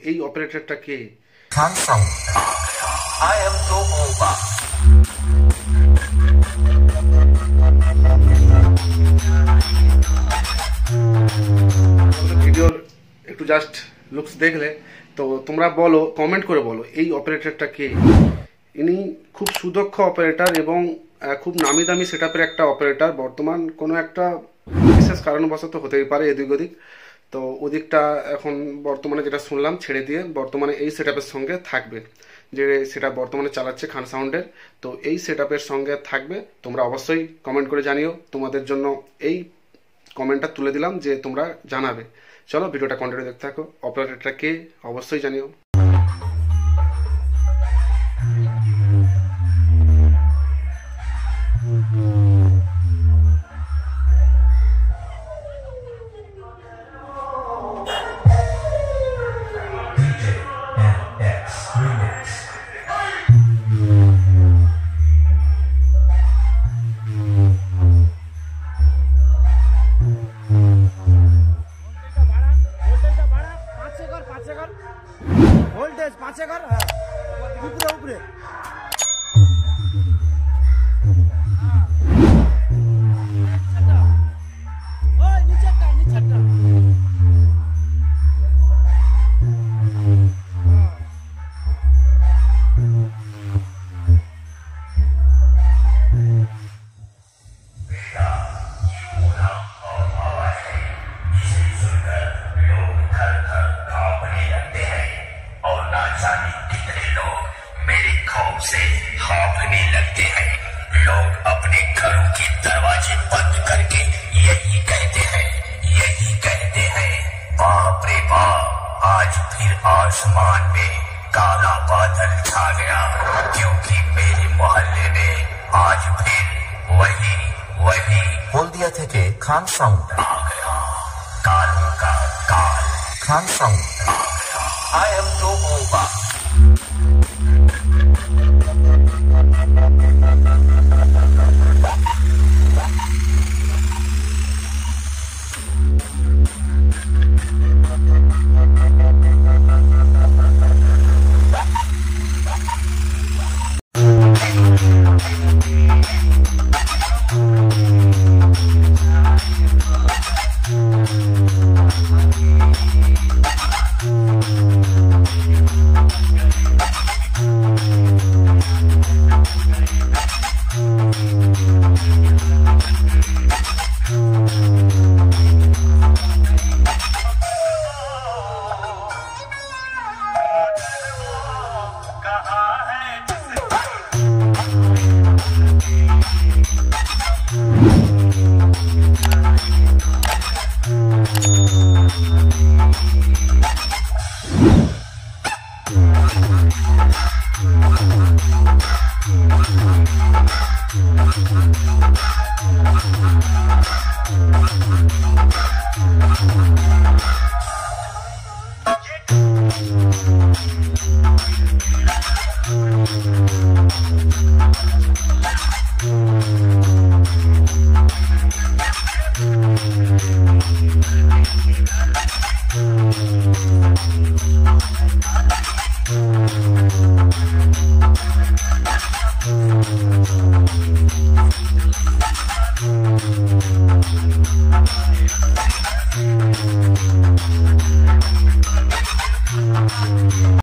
এই অপারেটরটা কে? I am the Oba. ভিডিওর একটু জাস্ট লুকস দেখলে তো তোমরা বলো, কমেন্ট করে বলো এই অপারেটরটা কে। ইনি খুব সুদক্ষ অপারেটর এবং খুব নামি দামি সেটআপের একটা অপারেটর। বর্তমান কোনো একটা বিশেষ কারণবশত হতেই পারে এদিক ওদিক, তো ওদিকটা এখন বর্তমানে যেটা শুনলাম ছেড়ে দিয়ে বর্তমানে এই সেটআপের সঙ্গে থাকবে, যে সেটা বর্তমানে চালাচ্ছে খান সাউন্ডের। তো এই সেটআপের সঙ্গে থাকবে। তোমরা অবশ্যই কমেন্ট করে জানিও, তোমাদের জন্য এই কমেন্টটা তুলে দিলাম যে তোমরা জানাবে। চলো ভিডিওটা কন্টিনিউ দেখতে থাকো। অপারেটরটা কে অবশ্যই জানিও। वोल्टेज 5 कर ऊपरे ऊपरे से हाँफने लगते हैं। लोग अपने घरों के दरवाजे बंद करके यही कहते हैं बाप रे बाप, आज फिर आसमान में काला बादल छा गया, क्योंकि मेरे मोहल्ले में आज फिर वही हल्दिया থেকে खान साउंड आ गया। कालों का काल खान साउंड आ गया। I am the Oba.